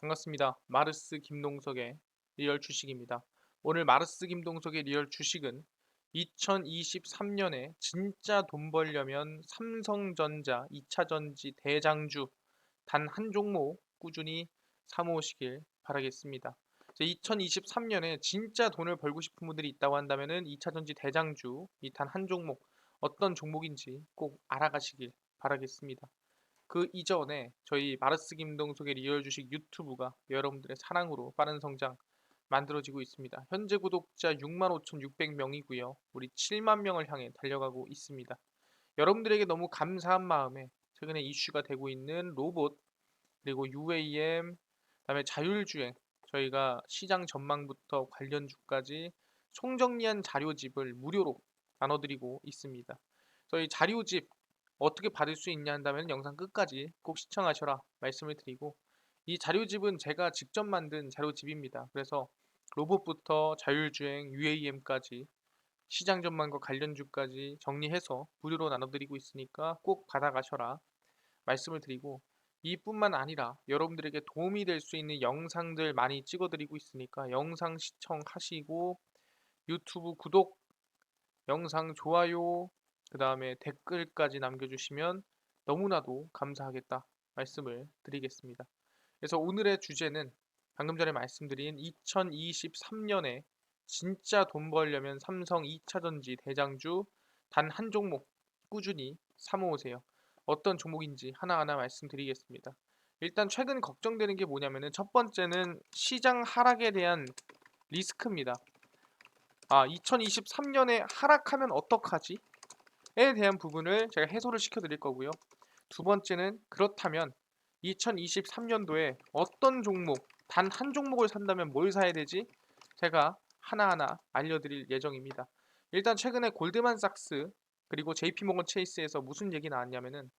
반갑습니다. 마르스 김동석의 리얼 주식입니다. 오늘 마르스 김동석의 리얼 주식은 2023년에 진짜 돈 벌려면 삼성전자 2차 전지 대장주 단 한 종목 꾸준히 사모으시길 바라겠습니다. 2023년에 진짜 돈을 벌고 싶은 분들이 있다고 한다면은 2차 전지 대장주 이 단 한 종목 어떤 종목인지 꼭 알아가시길 바라겠습니다. 그 이전에 저희 마르스 김동석의 리얼 주식 유튜브가 여러분들의 사랑으로 빠른 성장 만들어지고 있습니다. 현재 구독자 65,600명이고요. 우리 7만 명을 향해 달려가고 있습니다. 여러분들에게 너무 감사한 마음에 최근에 이슈가 되고 있는 로봇 그리고 UAM 그다음에 자율주행 저희가 시장 전망부터 관련주까지 총정리한 자료집을 무료로 나눠드리고 있습니다. 저희 자료집 어떻게 받을 수 있냐 한다면 영상 끝까지 꼭 시청하셔라 말씀을 드리고 이 자료집은 제가 직접 만든 자료집입니다. 그래서 로봇부터 자율주행, UAM까지 시장 전망과 관련주까지 정리해서 무료로 나눠드리고 있으니까 꼭 받아가셔라 말씀을 드리고 이뿐만 아니라 여러분들에게 도움이 될 수 있는 영상들 많이 찍어드리고 있으니까 영상 시청하시고 유튜브 구독, 영상 좋아요, 그 다음에 댓글까지 남겨주시면 너무나도 감사하겠다 말씀을 드리겠습니다. 그래서 오늘의 주제는 방금 전에 말씀드린 2023년에 진짜 돈 벌려면 삼성 2차전지 대장주 단 한 종목 꾸준히 사모으세요. 어떤 종목인지 하나하나 말씀드리겠습니다. 일단 최근 걱정되는 게 뭐냐면은 첫 번째는 시장 하락에 대한 리스크입니다. 2023년에 하락하면 어떡하지? 에 대한 부분을 제가 해소를 시켜드릴 거고요. 두 번째는 그렇다면 2023년도에 어떤 종목, 단 한 종목을 산다면 뭘 사야 되지? 제가 하나하나 알려드릴 예정입니다. 일단 최근에 골드만삭스 그리고 JP모건 체이스에서 무슨 얘기 나왔냐면은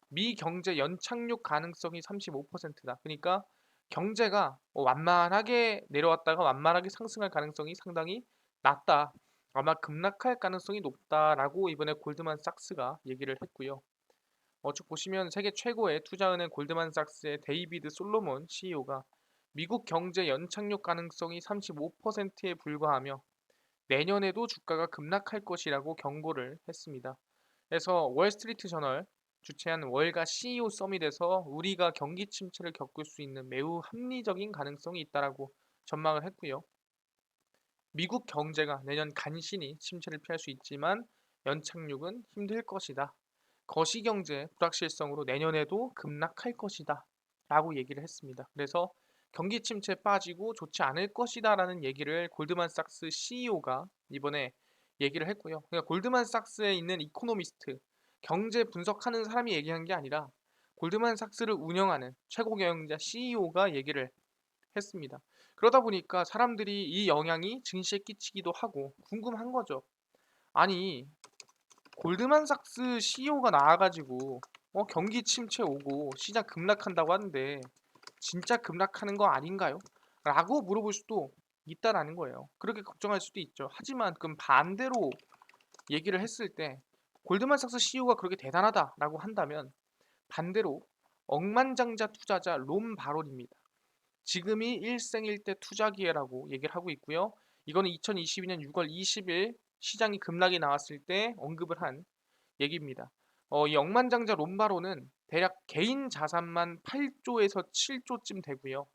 미 경제 연착륙 가능성이 35%다. 그러니까 경제가 완만하게 내려왔다가 완만하게 상승할 가능성이 상당히 낮다. 아마 급락할 가능성이 높다라고 이번에 골드만삭스가 얘기를 했고요. 쭉 보시면 세계 최고의 투자은행 골드만삭스의 데이비드 솔로몬 CEO가 미국 경제 연착륙 가능성이 35%에 불과하며 내년에도 주가가 급락할 것이라고 경고를 했습니다. 그래서 월스트리트 저널 주최한 월가 CEO 서밋에서 우리가 경기 침체를 겪을 수 있는 매우 합리적인 가능성이 있다라고 전망을 했고요. 미국 경제가 내년 간신히 침체를 피할 수 있지만 연착륙은 힘들 것이다. 거시경제 불확실성으로 내년에도 급락할 것이다. 라고 얘기를 했습니다. 그래서 경기 침체에 빠지고 좋지 않을 것이다 라는 얘기를 골드만삭스 CEO가 이번에 얘기를 했고요. 그러니까 골드만삭스에 있는 이코노미스트, 경제 분석하는 사람이 얘기한 게 아니라 골드만삭스를 운영하는 최고 경영자 CEO가 얘기를 했습니다. 그러다 보니까 사람들이 이 영향이 증시에 끼치기도 하고 궁금한 거죠. 아니 골드만삭스 CEO가 나와가지고 경기 침체 오고 시장 급락한다고 하는데 진짜 급락하는 거 아닌가요? 라고 물어볼 수도 있다라는 거예요. 그렇게 걱정할 수도 있죠. 하지만 그럼 반대로 얘기를 했을 때 골드만삭스 CEO가 그렇게 대단하다라고 한다면 반대로 억만장자 투자자 롬 바론입니다. 지금이 일생일대 투자 기회라고 얘기를 하고 있고요. 이거는 2022년 6월 20일 시장이 급락이 나왔을 때 언급을 한 얘기입니다. 이 억만장자 롬바로는 대략 개인 자산만 8조에서 7조쯤 되고요.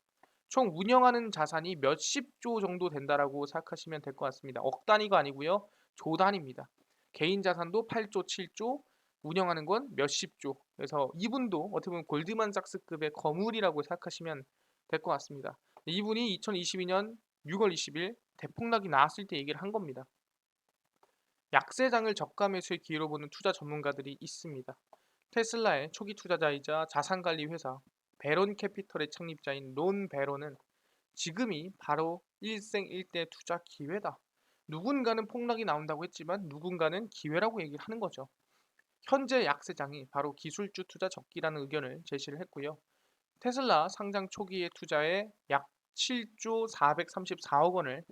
총 운영하는 자산이 몇십 조 정도 된다라고 생각하시면 될 것 같습니다. 억 단위가 아니고요. 조 단위입니다. 개인 자산도 8조, 7조, 운영하는 건 몇십 조. 그래서 이분도 어떻게 보면 골드만삭스급의 거물이라고 생각하시면 될 것 같습니다. 이분이 2022년 6월 20일 대폭락이 나왔을 때 얘기를 한 겁니다. 약세장을 저가 매수의 기회로 보는 투자 전문가들이 있습니다. 테슬라의 초기 투자자이자 자산관리 회사 베론 캐피털의 창립자인 론 베론은 지금이 바로 일생일대 투자 기회다. 누군가는 폭락이 나온다고 했지만 누군가는 기회라고 얘기를 하는 거죠. 현재 약세장이 바로 기술주 투자 적기라는 의견을 제시를 했고요. 테슬라 상장 초기의 투자에 약 7조 434억 원을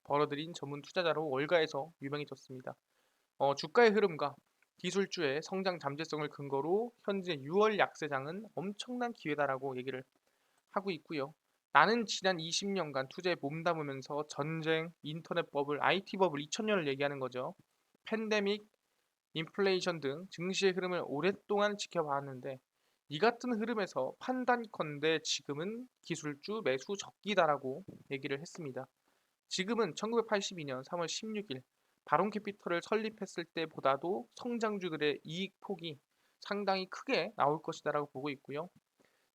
벌어들인 전문 투자자로 월가에서 유명해졌습니다. 주가의 흐름과 기술주의 성장 잠재성을 근거로 현재 6월 약세장은 엄청난 기회다라고 얘기를 하고 있고요. 나는 지난 20년간 투자에 몸담으면서 전쟁, 인터넷 버블, IT 버블 2000년을 얘기하는 거죠. 팬데믹, 인플레이션 등 증시의 흐름을 오랫동안 지켜봤는데 이 같은 흐름에서 판단컨대 지금은 기술주 매수 적기다라고 얘기를 했습니다. 지금은 1982년 3월 16일 바론 캐피털을 설립했을 때보다도 성장주들의 이익 폭이 상당히 크게 나올 것이다라고 보고 있고요.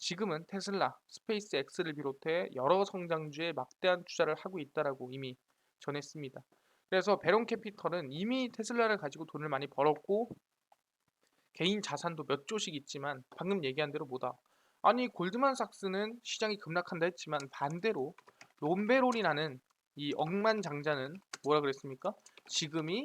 지금은 테슬라, 스페이스 X를 비롯해 여러 성장주에 막대한 투자를 하고 있다라고 이미 전했습니다. 그래서 베론 캐피털은 이미 테슬라를 가지고 돈을 많이 벌었고 개인 자산도 몇 조씩 있지만 방금 얘기한 대로 뭐다. 아니 골드만삭스는 시장이 급락한다 했지만 반대로 롬베론이라는 이 억만장자는 뭐라 그랬습니까? 지금이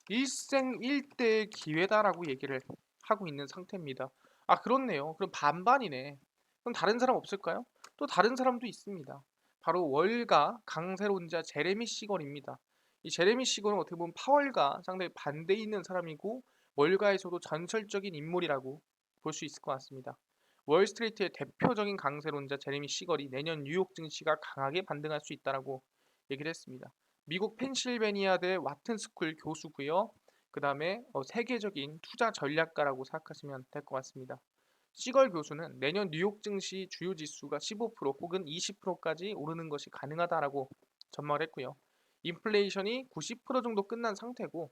일생일대의 기회다라고 얘기를 하고 있는 상태입니다. 아 그렇네요. 그럼 반반이네. 그럼 다른 사람 없을까요? 또 다른 사람도 있습니다. 바로 월가 강세론자 제레미 시걸입니다. 이 제레미 시걸은 어떻게 보면 파월과 상당히 반대에 있는 사람이고 월가에서도 전설적인 인물이라고 볼 수 있을 것 같습니다. 월스트리트의 대표적인 강세론자 제레미 시걸이 내년 뉴욕 증시가 강하게 반등할 수 있다라고 얘기를 했습니다. 미국 펜실베니아대 와튼스쿨 교수고요. 그 다음에 세계적인 투자 전략가라고 생각하시면 될 것 같습니다. 시걸 교수는 내년 뉴욕 증시 주요 지수가 15% 혹은 20%까지 오르는 것이 가능하다라고 전망을 했고요. 인플레이션이 90% 정도 끝난 상태고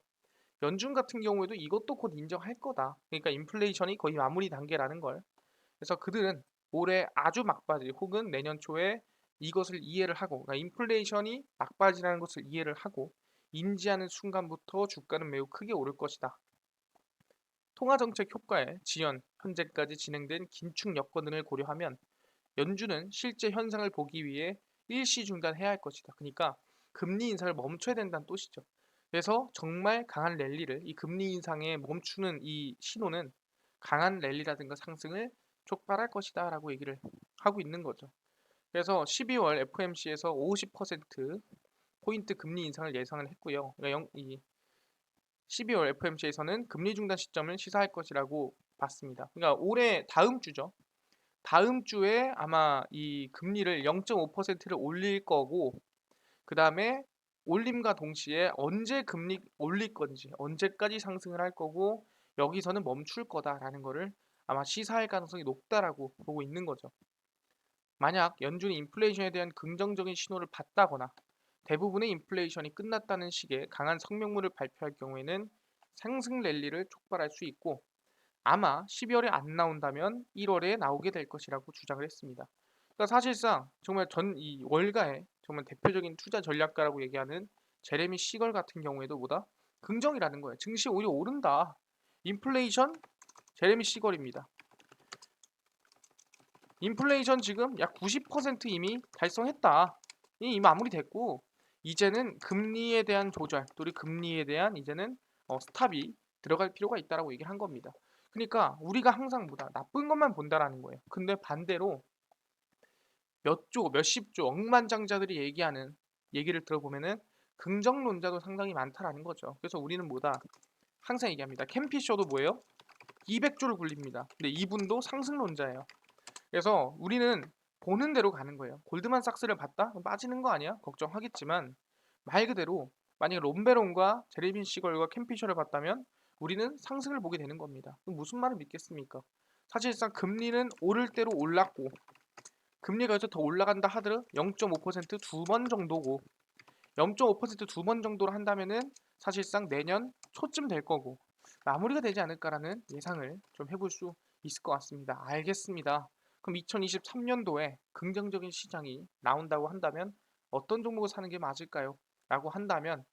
연준 같은 경우에도 이것도 곧 인정할 거다. 그러니까 인플레이션이 거의 마무리 단계라는 걸. 그래서 그들은 올해 아주 막바지 혹은 내년 초에 이것을 이해를 하고 그러니까 인플레이션이 막바지라는 것을 이해를 하고 인지하는 순간부터 주가는 매우 크게 오를 것이다. 통화정책 효과에 지연, 현재까지 진행된 긴축 여건 등을 고려하면 연준은 실제 현상을 보기 위해 일시 중단해야 할 것이다. 그러니까 금리 인상을 멈춰야 된다는 뜻이죠. 그래서 정말 강한 랠리를 이 금리 인상에 멈추는 이 신호는 강한 랠리라든가 상승을 촉발할 것이다 라고 얘기를 하고 있는 거죠. 그래서 12월 FOMC에서 50% 포인트 금리 인상을 예상을 했고요. 그러니까 12월 FOMC에서는 금리 중단 시점을 시사할 것이라고 봤습니다. 그러니까 올해 다음 주죠. 다음 주에 아마 이 금리를 0.5%를 올릴 거고 그 다음에 올림과 동시에 언제 금리 올릴 건지 언제까지 상승을 할 거고 여기서는 멈출 거다라는 거를 아마 시사할 가능성이 높다라고 보고 있는 거죠. 만약 연준이 인플레이션에 대한 긍정적인 신호를 받다거나 대부분의 인플레이션이 끝났다는 식의 강한 성명문을 발표할 경우에는 상승 랠리를 촉발할 수 있고 아마 12월에 안 나온다면 1월에 나오게 될 것이라고 주장을 했습니다. 그러니까 사실상 정말 전 이 월가의 정말 대표적인 투자 전략가라고 얘기하는 제레미 시걸 같은 경우에도 보다 긍정이라는 거예요. 증시 오히려 오른다. 인플레이션 제레미 시걸입니다. 인플레이션 지금 약 90% 이미 달성했다. 이미 마무리됐고 이제는 금리에 대한 조절, 또 우리 금리에 대한 이제는 스탑이 들어갈 필요가 있다라고 얘기를 한 겁니다. 그러니까 우리가 항상 보다 나쁜 것만 본다라는 거예요. 근데 반대로 몇 조, 몇십 조, 억만장자들이 얘기하는 얘기를 들어보면은 긍정론자도 상당히 많다라는 거죠. 그래서 우리는 뭐다 항상 얘기합니다. 캠피쇼도 뭐예요? 200조를 굴립니다. 근데 이분도 상승론자예요. 그래서 우리는 보는 대로 가는 거예요. 골드만삭스를 봤다? 그럼 빠지는 거 아니야? 걱정하겠지만 말 그대로 만약에 롬베론과 제레빈 시걸과 캠피셔를 봤다면 우리는 상승을 보게 되는 겁니다. 그럼 무슨 말을 믿겠습니까? 사실상 금리는 오를 대로 올랐고 금리가 여기서 더 올라간다 하더라도 0.5%두 번 정도고 0.5%두 번 정도로 한다면은 사실상 내년 초쯤 될 거고 마무리가 되지 않을까라는 예상을 좀 해볼 수 있을 것 같습니다. 알겠습니다. 그럼 2023년도에 긍정적인 시장이 나온다고 한다면 어떤 종목을 사는 게 맞을까요? 라고 한다면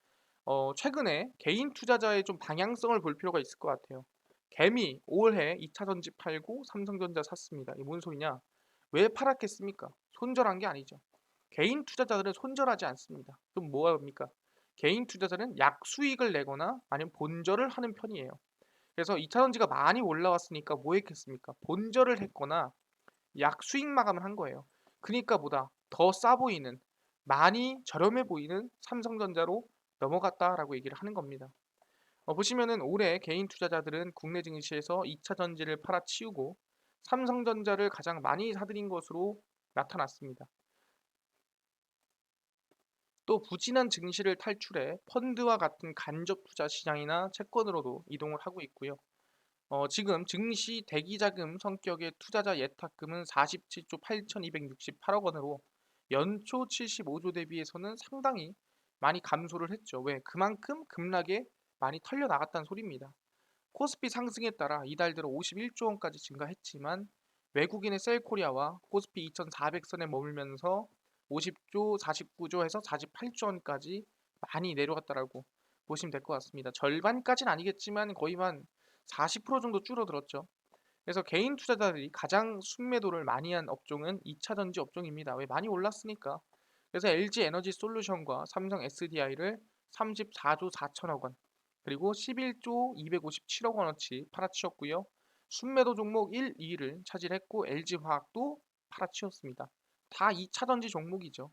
최근에 개인 투자자의 좀 방향성을 볼 필요가 있을 것 같아요. 개미 올해 2차전지 팔고 삼성전자 샀습니다. 이게 뭔 소리냐? 왜 팔았겠습니까? 손절한 게 아니죠. 개인 투자자들은 손절하지 않습니다. 그럼 뭐합니까? 개인 투자자는 약수익을 내거나 아니면 본절을 하는 편이에요. 그래서 2차전지가 많이 올라왔으니까 뭐 했겠습니까? 본절을 했거나 약수익 마감을 한 거예요. 그러니까 보다 더 싸 보이는 많이 저렴해 보이는 삼성전자로 넘어갔다라고 얘기를 하는 겁니다. 보시면은 올해 개인 투자자들은 국내 증시에서 2차 전지를 팔아치우고 삼성전자를 가장 많이 사들인 것으로 나타났습니다. 또 부진한 증시를 탈출해 펀드와 같은 간접 투자 시장이나 채권으로도 이동을 하고 있고요. 지금 증시 대기자금 성격의 투자자 예탁금은 47조 8,268억 원으로 연초 75조 대비해서는 상당히 많이 감소를 했죠. 왜? 그만큼 급락에 많이 털려 나갔다는 소리입니다. 코스피 상승에 따라 이달 들어 51조 원까지 증가했지만 외국인의 셀코리아와 코스피 2,400선에 머물면서 50조, 49조에서 48조 원까지 많이 내려갔다라고 보시면 될 것 같습니다. 절반까지는 아니겠지만 거의 한 40% 정도 줄어들었죠. 그래서 개인 투자자들이 가장 순매도를 많이 한 업종은 2차 전지 업종입니다. 왜? 많이 올랐으니까. 그래서 LG 에너지 솔루션과 삼성 SDI를 34조 4천억 원, 그리고 11조 257억 원어치 팔아치웠고요. 순매도 종목 1, 2위를 차지했고 LG화학도 팔아치웠습니다. 다 2차 전지 종목이죠.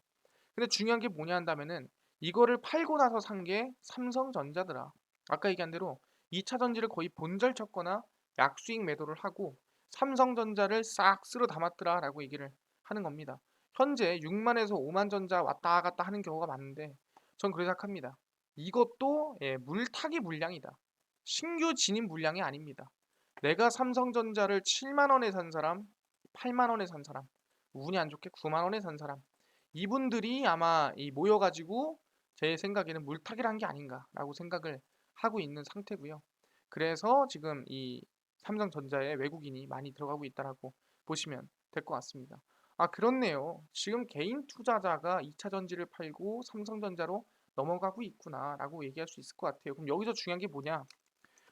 근데 중요한 게 뭐냐 한다면은 이거를 팔고 나서 산 게 삼성전자더라. 아까 얘기한 대로 2차 전지를 거의 본절 쳤거나 약수익 매도를 하고 삼성전자를 싹 쓸어 담았더라라고 얘기를 하는 겁니다. 현재 6만에서 5만 전자 왔다 갔다 하는 경우가 많은데 전 그렇게 생각합니다. 이것도 물타기 물량이다. 신규 진입 물량이 아닙니다. 내가 삼성전자를 7만 원에 산 사람, 8만 원에 산 사람, 운이 안 좋게 9만 원에 산 사람, 이분들이 아마 모여가지고 제 생각에는 물타기를 한 게 아닌가라고 생각을 하고 있는 상태고요. 그래서 지금 이 삼성전자에 외국인이 많이 들어가고 있다라고 보시면 될 것 같습니다. 아, 그렇네요. 지금 개인 투자자가 2차 전지를 팔고 삼성전자로 넘어가고 있구나라고 얘기할 수 있을 것 같아요. 그럼 여기서 중요한 게 뭐냐?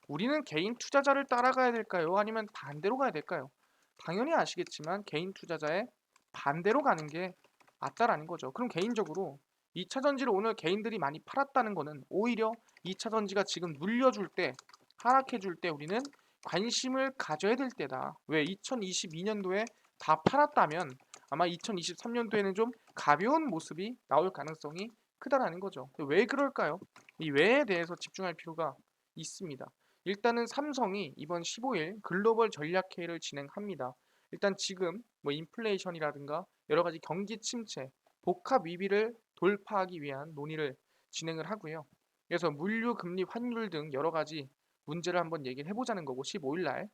우리는 개인 투자자를 따라가야 될까요? 아니면 반대로 가야 될까요? 당연히 아시겠지만 개인 투자자의 반대로 가는 게 맞다라는 거죠. 그럼 개인적으로 2차 전지를 오늘 개인들이 많이 팔았다는 거는 오히려 2차 전지가 지금 눌려줄 때, 하락해줄 때 우리는 관심을 가져야 될 때다. 왜? 2022년도에 다 팔았다면 아마 2023년도에는 좀 가벼운 모습이 나올 가능성이 크다라는 거죠. 왜 그럴까요? 이 왜에 대해서 집중할 필요가 있습니다. 일단은 삼성이 이번 15일 글로벌 전략회의를 진행합니다. 일단 지금 뭐 인플레이션이라든가 여러 가지 경기 침체, 복합 위기를 돌파하기 위한 논의를 진행을 하고요. 그래서 물류, 금리, 환율 등 여러 가지 문제를 한번 얘기를 해보자는 거고 15일 날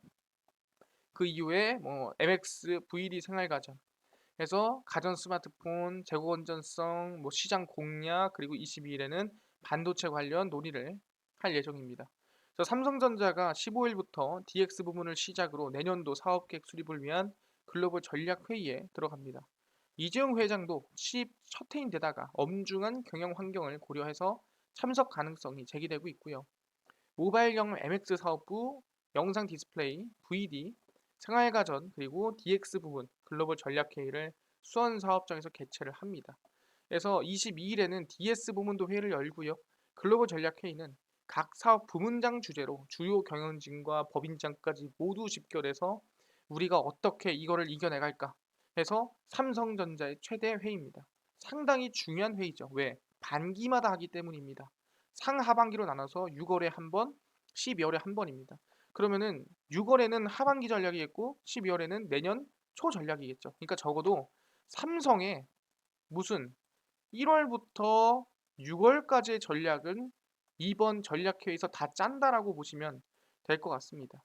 그 이후에 뭐 MX, VD 생활가전 해서 가전 스마트폰, 재고 건전성, 뭐 시장 공략 그리고 22일에는 반도체 관련 논의를 할 예정입니다. 그래서 삼성전자가 15일부터 DX 부문을 시작으로 내년도 사업계획 수립을 위한 글로벌 전략 회의에 들어갑니다. 이재용 회장도 취임 첫 해인데다가 엄중한 경영 환경을 고려해서 참석 가능성이 제기되고 있고요. 모바일 경험 MX 사업부, 영상 디스플레이, VD, 생활가전 그리고 DX 부분 글로벌 전략회의를 수원 사업장에서 개최를 합니다. 그래서 22일에는 DS 부문도 회의를 열고요. 글로벌 전략회의는 각 사업 부문장 주제로 주요 경영진과 법인장까지 모두 집결해서 우리가 어떻게 이거를 이겨내갈까 해서 삼성전자의 최대 회의입니다. 상당히 중요한 회의죠. 왜? 반기마다 하기 때문입니다. 상하반기로 나눠서 6월에 한 번, 12월에 한 번입니다. 그러면은 6월에는 하반기 전략이겠고 12월에는 내년 초 전략이겠죠. 그러니까 적어도 삼성의 무슨 1월부터 6월까지의 전략은 이번 전략회의에서 다 짠다라고 보시면 될 것 같습니다.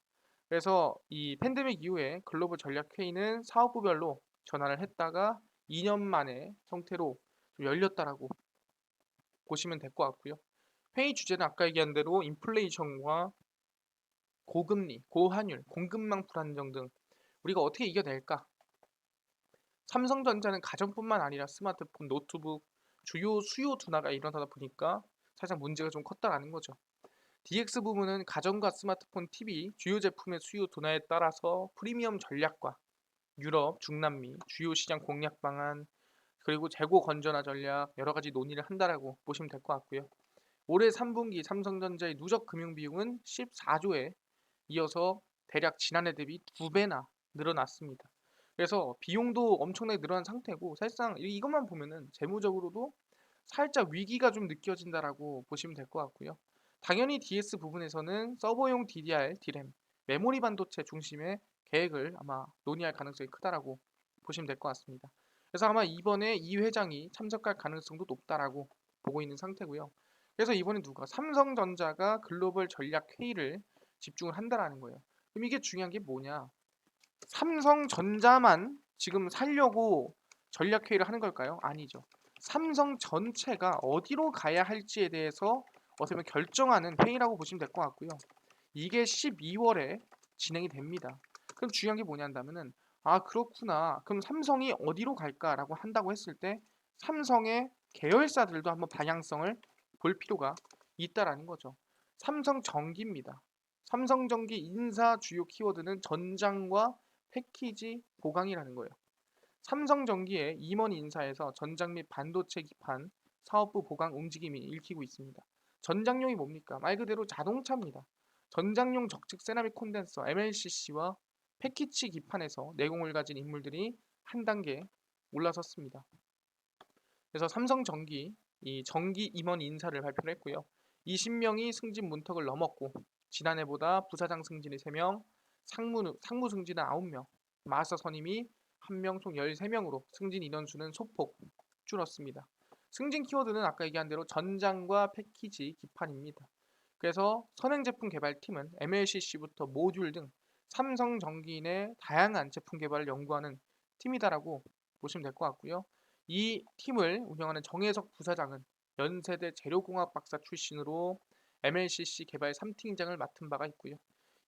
그래서 이 팬데믹 이후에 글로벌 전략회의는 사업부별로 전환을 했다가 2년 만에 형태로 좀 열렸다라고 보시면 될 것 같고요. 회의 주제는 아까 얘기한 대로 인플레이션과 고금리, 고환율, 공급망 불안정 등 우리가 어떻게 이겨낼까? 삼성전자는 가전뿐만 아니라 스마트폰, 노트북, 주요 수요 둔화가 일어나다 보니까 사실상 문제가 좀 컸다라는 거죠. DX 부문은 가전과 스마트폰, TV, 주요 제품의 수요 둔화에 따라서 프리미엄 전략과 유럽, 중남미, 주요 시장 공략 방안, 그리고 재고 건전화 전략 여러 가지 논의를 한다라고 보시면 될 것 같고요. 올해 3분기 삼성전자의 누적 금융 비용은 14조에 이어서 대략 지난해 대비 2배나 늘어났습니다. 그래서 비용도 엄청나게 늘어난 상태고 사실상 이것만 보면은 재무적으로도 살짝 위기가 좀 느껴진다라고 보시면 될 것 같고요. 당연히 DS 부분에서는 서버용 DDR, D램, 메모리 반도체 중심의 계획을 아마 논의할 가능성이 크다라고 보시면 될 것 같습니다. 그래서 아마 이번에 이 회장이 참석할 가능성도 높다라고 보고 있는 상태고요. 그래서 이번에 누가 삼성전자가 글로벌 전략 회의를 집중을 한다라는 거예요. 그럼 이게 중요한 게 뭐냐? 삼성전자만 지금 살려고 전략 회의를 하는 걸까요? 아니죠. 삼성 전체가 어디로 가야 할지에 대해서 어떻게 보면 결정하는 회의라고 보시면 될 것 같고요. 이게 12월에 진행이 됩니다. 그럼 중요한 게 뭐냐 한다면은 아 그렇구나. 그럼 삼성이 어디로 갈까라고 한다고 했을 때 삼성의 계열사들도 한번 방향성을 볼 필요가 있다라는 거죠. 삼성전기입니다. 삼성전기 인사 주요 키워드는 전장과 패키지 보강이라는 거예요. 삼성전기의 임원 인사에서 전장 및 반도체 기판 사업부 보강 움직임이 읽히고 있습니다. 전장용이 뭡니까? 말 그대로 자동차입니다. 전장용 적측 세라믹 콘덴서 MLCC와 패키지 기판에서 내공을 가진 인물들이 한 단계 올라섰습니다. 그래서 삼성전기 이 전기 임원 인사를 발표를 했고요. 20명이 승진 문턱을 넘었고 지난해보다 부사장 승진이 3명, 상무 승진은 9명, 마스터 선임이 1명 총 13명으로 승진 인원수는 소폭 줄었습니다. 승진 키워드는 아까 얘기한 대로 전장과 패키지 기판입니다. 그래서 선행 제품 개발팀은 MLCC부터 모듈 등 삼성전기 내 다양한 제품 개발을 연구하는 팀이다라고 보시면 될 것 같고요. 이 팀을 운영하는 정혜석 부사장은 연세대 재료공학 박사 출신으로 MLCC 개발 3팀장을 맡은 바가 있고요.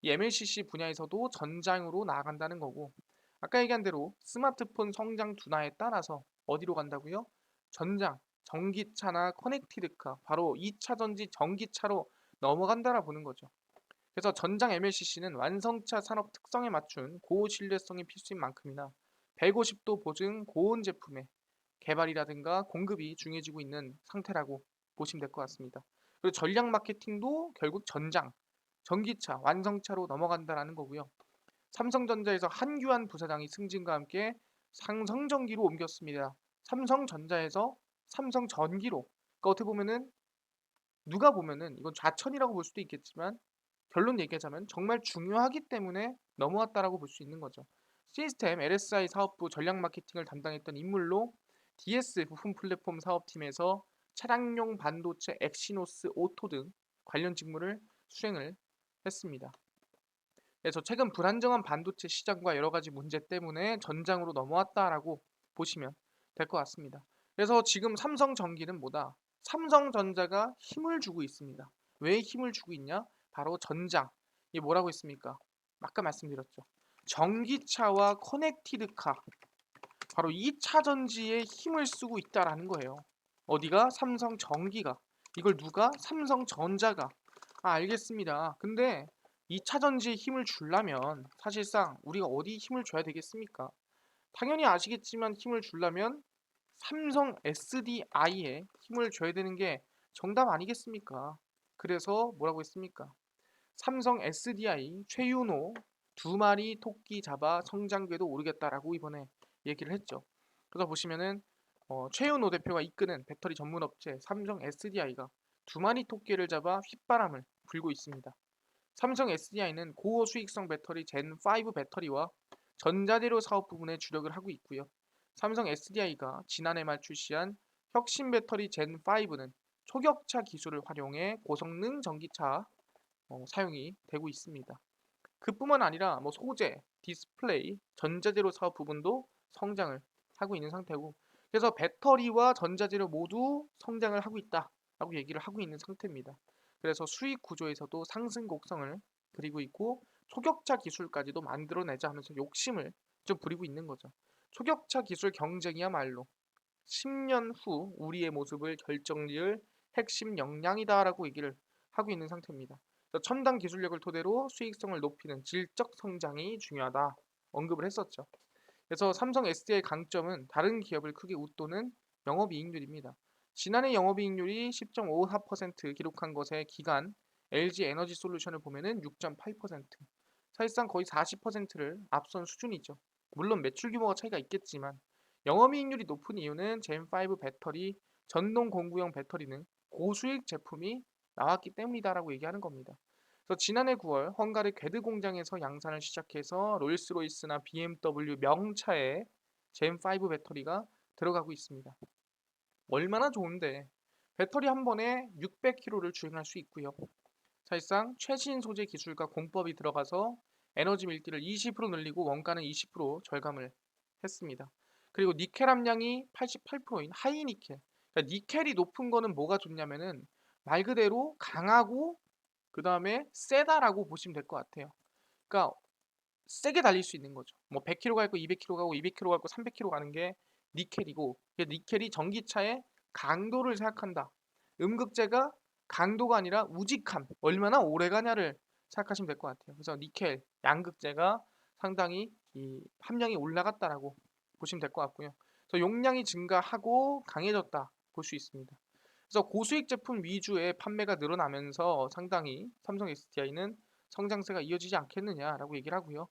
이 MLCC 분야에서도 전장으로 나아간다는 거고 아까 얘기한 대로 스마트폰 성장 둔화에 따라서 어디로 간다고요? 전장, 전기차나 커넥티드카, 바로 2차 전지 전기차로 넘어간다라 보는 거죠. 그래서 전장 MLCC는 완성차 산업 특성에 맞춘 고신뢰성이 필수인 만큼이나 150도 보증 고온 제품의 개발이라든가 공급이 중요해지고 있는 상태라고 보시면 될 것 같습니다. 그리고 전략 마케팅도 결국 전장, 전기차, 완성차로 넘어간다라는 거고요. 삼성전자에서 한규환 부사장이 승진과 함께 삼성전기로 옮겼습니다. 삼성전자에서 삼성전기로. 그러니까 어떻게 보면은 누가 보면은 이건 좌천이라고 볼 수도 있겠지만 결론 얘기하자면 정말 중요하기 때문에 넘어왔다라고 볼 수 있는 거죠. 시스템 LSI 사업부 전략 마케팅을 담당했던 인물로 DS 부품 플랫폼 사업팀에서 차량용 반도체 엑시노스 오토 등 관련 직무를 수행을 했습니다. 그래서 최근 불안정한 반도체 시장과 여러 가지 문제 때문에 전장으로 넘어왔다라고 보시면 될 것 같습니다. 그래서 지금 삼성전기는 뭐다? 삼성전자가 힘을 주고 있습니다. 왜 힘을 주고 있냐? 바로 전장. 이게 뭐라고 했습니까? 아까 말씀드렸죠. 전기차와 커넥티드카. 바로 2차 전지에 힘을 쓰고 있다라는 거예요. 어디가? 삼성전기가. 이걸 누가? 삼성전자가. 아, 알겠습니다. 근데 2차 전지에 힘을 주려면 사실상 우리가 어디 힘을 줘야 되겠습니까? 당연히 아시겠지만 힘을 주려면 삼성 SDI에 힘을 줘야 되는 게 정답 아니겠습니까? 그래서 뭐라고 했습니까? 삼성 SDI 최윤호 2마리 토끼 잡아 성장궤도 오르겠다라고 이번에 얘기를 했죠. 그래서 보시면은 최윤호 대표가 이끄는 배터리 전문 업체 삼성 SDI가 2마리 토끼를 잡아 휘바람을 불고 있습니다. 삼성 SDI는 고수익성 배터리 젠5 배터리와 전자재료 사업 부분에 주력을 하고 있고요. 삼성 SDI가 지난해 말 출시한 혁신 배터리 젠5는 초격차 기술을 활용해 고성능 전기차 사용이 되고 있습니다. 그뿐만 아니라 뭐 소재, 디스플레이, 전자재료 사업 부분도 성장을 하고 있는 상태고 그래서 배터리와 전자재료 모두 성장을 하고 있다라고 얘기를 하고 있는 상태입니다. 그래서 수익 구조에서도 상승 곡선을 그리고 있고 초격차 기술까지도 만들어내자 하면서 욕심을 좀 부리고 있는 거죠. 초격차 기술 경쟁이야말로 10년 후 우리의 모습을 결정지을 핵심 역량이다라고 얘기를 하고 있는 상태입니다. 첨단 기술력을 토대로 수익성을 높이는 질적 성장이 중요하다 언급을 했었죠. 그래서 삼성 SDI의 강점은 다른 기업을 크게 웃도는 영업이익률입니다. 지난해 영업이익률이 10.54% 기록한 것에 기간 LG 에너지 솔루션을 보면은 6.8%, 사실상 거의 40%를 앞선 수준이죠. 물론 매출 규모가 차이가 있겠지만 영업이익률이 높은 이유는 젠5 배터리, 전동 공구용 배터리는 고수익 제품이 나왔기 때문이다라고 얘기하는 겁니다. 그래서 지난해 9월 헝가리 괴드 공장에서 양산을 시작해서 롤스로이스나 BMW 명차에 젠5 배터리가 들어가고 있습니다. 얼마나 좋은데 배터리 한 번에 600km를 주행할 수 있고요. 사실상 최신 소재 기술과 공법이 들어가서 에너지 밀도를 20% 늘리고 원가는 20% 절감을 했습니다. 그리고 니켈 함량이 88%인 하이 니켈. 그러니까 니켈이 높은 거는 뭐가 좋냐면은 말 그대로 강하고 그 다음에 세다라고 보시면 될 것 같아요. 그러니까 세게 달릴 수 있는 거죠. 뭐 100km 갈 거 200km 가고 200km 갈 거 300km 가는 게 니켈이고, 니켈이 전기차의 강도를 생각한다. 음극재가 강도가 아니라 우직함, 얼마나 오래 가냐를 생각하시면 될 것 같아요. 그래서 니켈, 양극재가 상당히 이 함량이 올라갔다라고 보시면 될 것 같고요. 그래서 용량이 증가하고 강해졌다 볼 수 있습니다. 그래서 고수익 제품 위주의 판매가 늘어나면서 상당히 삼성 SDI는 성장세가 이어지지 않겠느냐라고 얘기를 하고요.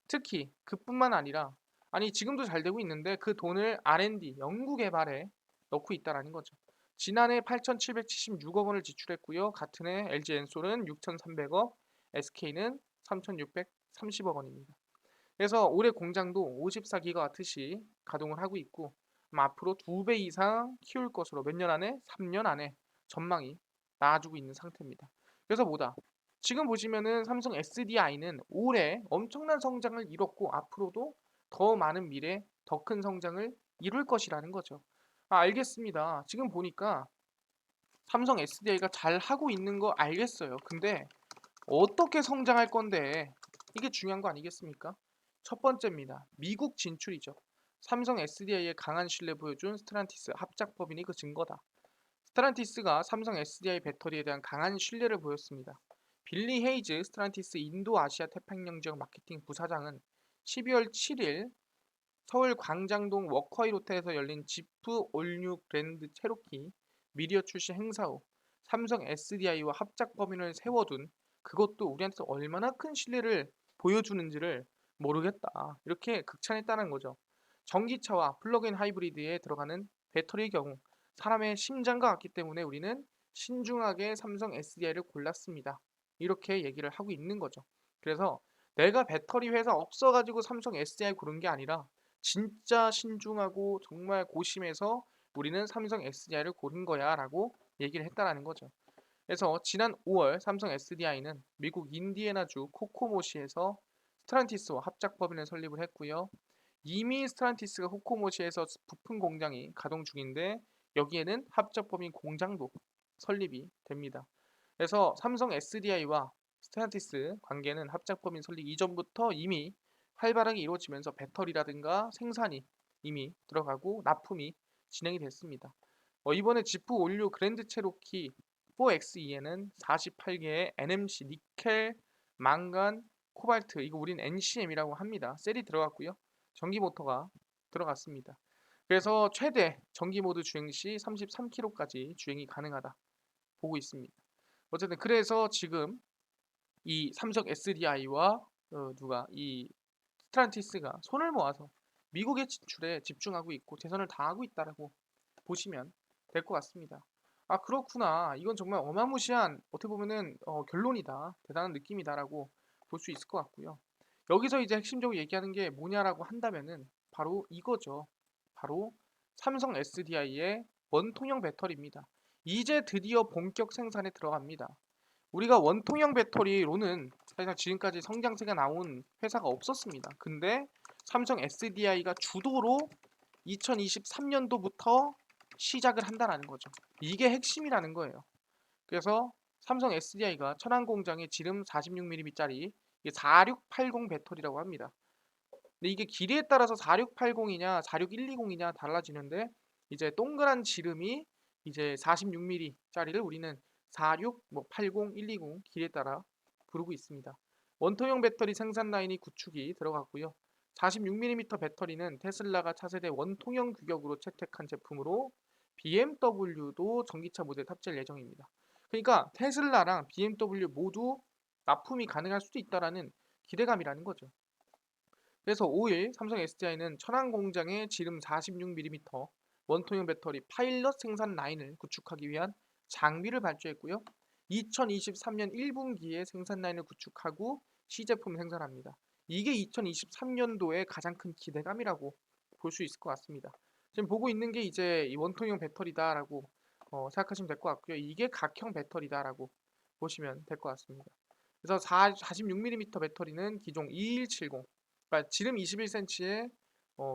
특히 그뿐만 아니라 아니 지금도 잘 되고 있는데 그 돈을 R&D 연구 개발에 넣고 있다라는 거죠. 지난해 8,776억 원을 지출했고요. 같은 해 LG 엔솔은 6,300억, SK는 3,630억 원입니다. 그래서 올해 공장도 54기가와트시 가동을 하고 있고 앞으로 2배 이상 키울 것으로 몇 년 안에 3년 안에 전망이 나아지고 있는 상태입니다. 그래서 뭐다? 지금 보시면은 삼성 SDI는 올해 엄청난 성장을 이뤘고 앞으로도 더 많은 미래 더 큰 성장을 이룰 것이라는 거죠. 알겠습니다. 지금 보니까 삼성 SDI가 잘 하고 있는 거 알겠어요. 근데 어떻게 성장할 건데 이게 중요한 거 아니겠습니까? 첫 번째입니다. 미국 진출이죠. 삼성 SDI의 강한 신뢰 보여준 스트란티스 합작법인이 그 증거다. 스트란티스가 삼성 SDI 배터리에 대한 강한 신뢰를 보였습니다. 빌리 헤이즈 스트란티스 인도 아시아 태평양 지역 마케팅 부사장은 12월 7일 서울 광장동 워커이 롯데에서 열린 지프 올뉴 그랜드 체로키 미디어 출시 행사 후 삼성 SDI와 합작 법인을 세워둔 그것도 우리한테 얼마나 큰 신뢰를 보여주는지를 모르겠다. 이렇게 극찬했다는 거죠. 전기차와 플러그인 하이브리드에 들어가는 배터리의 경우 사람의 심장과 같기 때문에 우리는 신중하게 삼성 SDI를 골랐습니다. 이렇게 얘기를 하고 있는 거죠. 그래서 내가 배터리 회사 없어가지고 삼성 SDI 고른 게 아니라 진짜 신중하고 정말 고심해서 우리는 삼성 SDI를 고른 거야 라고 얘기를 했다라는 거죠. 그래서 지난 5월 삼성 SDI는 미국 인디애나주 코코모시에서 스트란티스와 합작 법인을 설립을 했고요. 이미 스트란티스가 코코모시에서 부품 공장이 가동 중인데 여기에는 합작 법인 공장도 설립이 됩니다. 그래서 삼성 SDI와 스트란티스 관계는 합작 법인 설립 이전부터 이미 활발하게 이루어지면서 배터리라든가 생산이 이미 들어가고 납품이 진행이 됐습니다. 이번에 지프 올류 그랜드 체로키 4XE에는 48개의 NMC 니켈, 망간, 코발트 이거 우린 NCM이라고 합니다. 셀이 들어갔고요. 전기 모터가 들어갔습니다. 그래서 최대 전기 모드 주행 시 33km까지 주행이 가능하다 보고 있습니다. 어쨌든 그래서 지금 이 삼성 SDI와 누가 이 스트란티스가 손을 모아서 미국의 진출에 집중하고 있고 최선을 다하고 있다라고 보시면 될 것 같습니다. 그렇구나. 이건 정말 어마무시한 어떻게 보면은 결론이다. 대단한 느낌이다라고 볼 수 있을 것 같고요. 여기서 이제 핵심적으로 얘기하는 게 뭐냐라고 한다면은 바로 이거죠. 바로 삼성 SDI의 원통형 배터리입니다. 이제 드디어 본격 생산에 들어갑니다. 우리가 원통형 배터리로는 사실 지금까지 성장세가 나온 회사가 없었습니다. 근데 삼성 SDI가 주도로 2023년도부터 시작을 한다는 거죠. 이게 핵심이라는 거예요. 그래서 삼성 SDI가 천안 공장에 지름 46mm짜리 4680 배터리라고 합니다. 근데 이게 길이에 따라서 4680이냐 46120이냐 달라지는데 이제 동그란 지름이 이제 46mm짜리를 우리는 46, 80, 120 길이에 따라 부르고 있습니다. 원통형 배터리 생산 라인이 구축이 들어갔고요. 46mm 배터리는 테슬라가 차세대 원통형 규격으로 채택한 제품으로 BMW도 전기차 모델에 탑재할 예정입니다. 그러니까 테슬라랑 BMW 모두 납품이 가능할 수도 있다라는 기대감이라는 거죠. 그래서 5일 삼성 SDI는 천안 공장에 지름 46mm 원통형 배터리 파일럿 생산 라인을 구축하기 위한 장비를 발주했고요. 2023년 1분기에 생산 라인을 구축하고 시제품 생산합니다. 이게 2023년도의 가장 큰 기대감이라고 볼 수 있을 것 같습니다. 지금 보고 있는 게 이제 이 원통형 배터리다라고 생각하시면 될 것 같고요. 이게 각형 배터리다라고 보시면 될 것 같습니다. 그래서 46mm 배터리는 기종 2170, 그러니까 지름 21cm에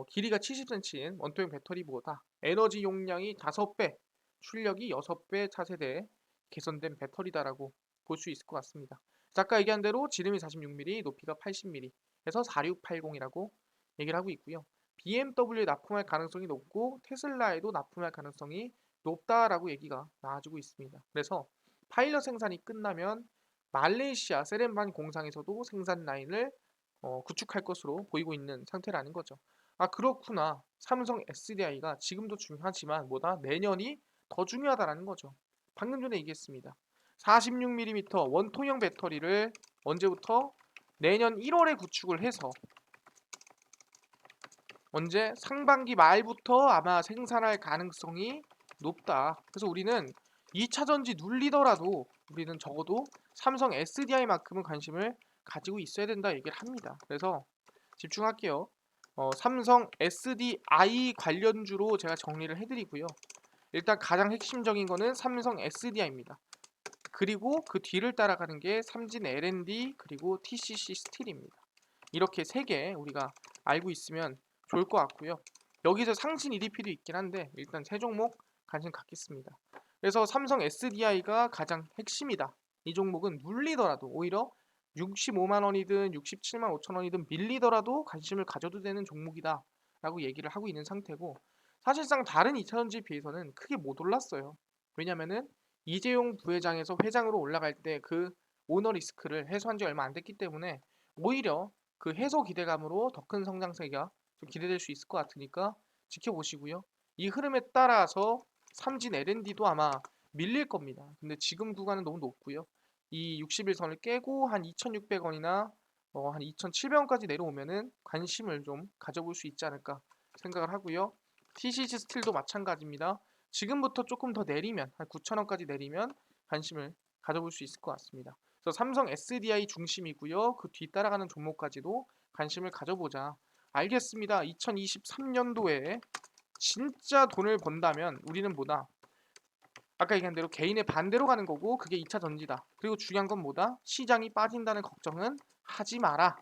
길이가 70cm인 원통형 배터리보다 에너지 용량이 5배, 출력이 6배 차세대 개선된 배터리다라고 볼 수 있을 것 같습니다. 아까 얘기한 대로 지름이 46mm, 높이가 80mm, 그래서 4680이라고 얘기를 하고 있고요. BMW에 납품할 가능성이 높고 테슬라에도 납품할 가능성이 높다라고 얘기가 나와주고 있습니다. 그래서 파일럿 생산이 끝나면 말레이시아 세렌반 공장에서도 생산 라인을 구축할 것으로 보이고 있는 상태라는 거죠. 아, 그렇구나. 삼성 SDI가 지금도 중요하지만 뭐다? 내년이 더 중요하다라는 거죠. 방금 전에 얘기했습니다. 46mm 원통형 배터리를 언제부터? 내년 1월에 구축을 해서 언제? 상반기 말부터 아마 생산할 가능성이 높다. 그래서 우리는 2차 전지 눌리더라도 우리는 적어도 삼성 SDI만큼은 관심을 가지고 있어야 된다 얘기를 합니다. 그래서 집중할게요. 삼성 SDI 관련주로 제가 정리를 해드리고요. 일단 가장 핵심적인 거는 삼성 SDI입니다. 그리고 그 뒤를 따라가는 게 삼진 L&D 그리고 TCC 스틸입니다. 이렇게 세 개 우리가 알고 있으면 좋을 것 같고요. 여기서 상신 EDP도 있긴 한데 일단 세 종목 관심 갖겠습니다. 그래서 삼성 SDI가 가장 핵심이다. 이 종목은 눌리더라도 오히려 65만 원이든 67만 5천 원이든 밀리더라도 관심을 가져도 되는 종목이다 라고 얘기를 하고 있는 상태고, 사실상 다른 2차전지에 비해서는 크게 못 올랐어요. 왜냐면은 이재용 부회장에서 회장으로 올라갈 때 그 오너 리스크를 해소한 지 얼마 안 됐기 때문에 오히려 그 해소 기대감으로 더 큰 성장세가 좀 기대될 수 있을 것 같으니까 지켜보시고요. 이 흐름에 따라서 삼진 L&D도 아마 밀릴 겁니다. 근데 지금 구간은 너무 높고요. 이 60일선을 깨고 한 2,600원이나 한 2,700원까지 내려오면은 관심을 좀 가져볼 수 있지 않을까 생각을 하고요. TCC 스틸도 마찬가지입니다. 지금부터 조금 더 내리면 한 9,000원까지 내리면 관심을 가져볼 수 있을 것 같습니다. 그래서 삼성 SDI 중심이고요. 그 뒤 따라가는 종목까지도 관심을 가져보자. 알겠습니다. 2023년도에 진짜 돈을 번다면 우리는 뭐다? 아까 얘기한 대로 개인의 반대로 가는 거고 그게 2차 전지다. 그리고 중요한 건 뭐다? 시장이 빠진다는 걱정은 하지 마라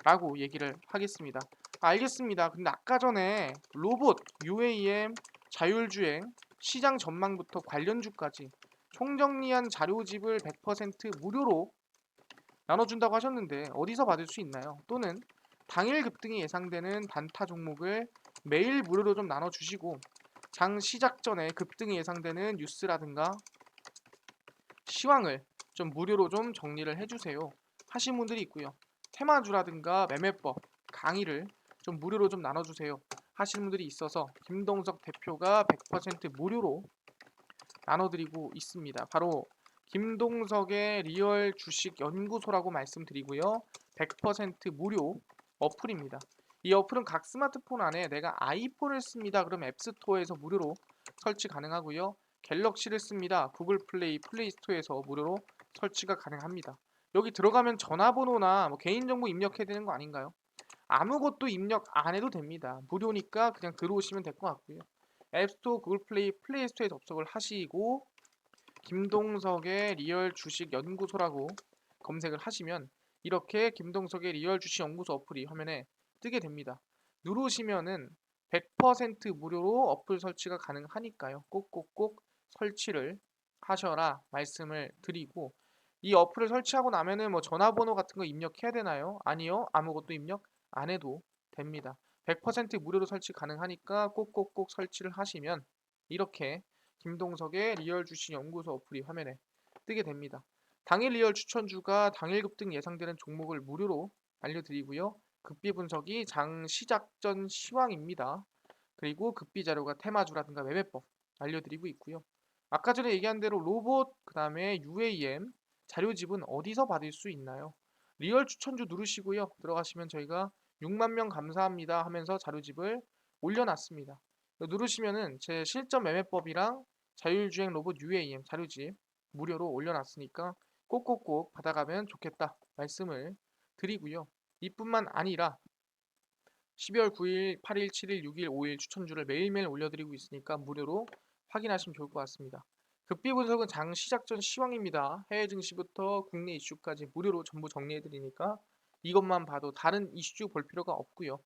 라고 얘기를 하겠습니다. 알겠습니다. 근데 아까 전에 로봇, UAM, 자율주행, 시장 전망부터 관련주까지 총정리한 자료집을 100% 무료로 나눠준다고 하셨는데 어디서 받을 수 있나요? 또는 당일 급등이 예상되는 단타 종목을 매일 무료로 좀 나눠주시고 장 시작 전에 급등이 예상되는 뉴스라든가 시황을 좀 무료로 좀 정리를 해주세요 하신 분들이 있고요. 테마주라든가 매매법 강의를 좀 무료로 좀 나눠주세요 하시는 분들이 있어서 김동석 대표가 100% 무료로 나눠드리고 있습니다. 바로 김동석의 리얼 주식 연구소라고 말씀드리고요. 100% 무료 어플입니다. 이 어플은 각 스마트폰 안에 내가 아이폰을 씁니다. 그럼 앱스토어에서 무료로 설치 가능하고요. 갤럭시를 씁니다. 구글 플레이, 플레이스토어에서 무료로 설치가 가능합니다. 여기 들어가면 전화번호나 뭐 개인정보 입력해야 되는 거 아닌가요? 아무것도 입력 안 해도 됩니다. 무료니까 그냥 들어오시면 될 것 같고요. 앱스토어, 구글 플레이, 플레이스토어에 접속을 하시고 김동석의 리얼 주식 연구소라고 검색을 하시면 이렇게 김동석의 리얼 주식 연구소 어플이 화면에 뜨게 됩니다. 누르시면은 100% 무료로 어플 설치가 가능하니까요. 꼭꼭꼭 설치를 하셔라 말씀을 드리고, 이 어플을 설치하고 나면은 뭐 전화번호 같은 거 입력해야 되나요? 아니요. 아무것도 입력 안 해도 됩니다. 100% 무료로 설치 가능하니까 꼭꼭꼭 설치를 하시면 이렇게 김동석의 리얼 주식 연구소 어플이 화면에 뜨게 됩니다. 당일 리얼 추천주가 당일 급등 예상되는 종목을 무료로 알려드리고요. 급비 분석이 장 시작 전 시황입니다. 그리고 급비 자료가 테마주라든가 매매법 알려드리고 있고요. 아까 전에 얘기한 대로 로봇, 그 다음에 UAM 자료집은 어디서 받을 수 있나요? 리얼 추천주 누르시고요. 들어가시면 저희가 6만 명 감사합니다 하면서 자료집을 올려놨습니다. 누르시면은 제 실전 매매법이랑 자율주행 로봇 UAM 자료집 무료로 올려놨으니까 꼭꼭꼭 받아가면 좋겠다 말씀을 드리고요. 이뿐만 아니라 12월 9일, 8일, 7일, 6일, 5일 추천주를 매일매일 올려드리고 있으니까 무료로 확인하시면 좋을 것 같습니다. 극비 분석은 장 시작 전 시황입니다. 해외 증시부터 국내 이슈까지 무료로 전부 정리해 드리니까 이것만 봐도 다른 이슈 볼 필요가 없고요.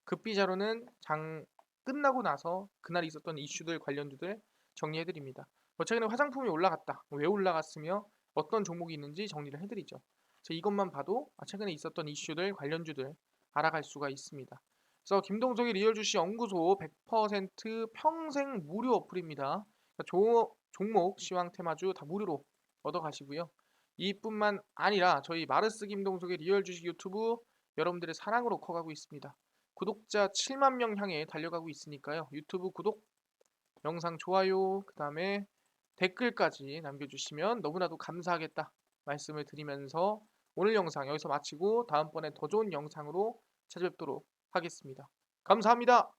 극비 자료는 장 끝나고 나서 그날 있었던 이슈들 관련주들 정리해 드립니다. 최근에 화장품이 올라갔다. 왜 올라갔으며 어떤 종목이 있는지 정리를 해 드리죠. 이것만 봐도 최근에 있었던 이슈들 관련주들 알아갈 수가 있습니다. 그래서 김동석의 리얼 주식 연구소 100% 평생 무료 어플입니다. 종목, 시황, 테마주 다 무료로 얻어 가시고요. 이뿐만 아니라 저희 마르스 김동석의 리얼 주식 유튜브 여러분들의 사랑으로 커가고 있습니다. 구독자 7만 명 향해 달려가고 있으니까요. 유튜브 구독, 영상 좋아요, 그다음에 댓글까지 남겨주시면 너무나도 감사하겠다 말씀을 드리면서 오늘 영상 여기서 마치고 다음번에 더 좋은 영상으로 찾아뵙도록 하겠습니다. 감사합니다.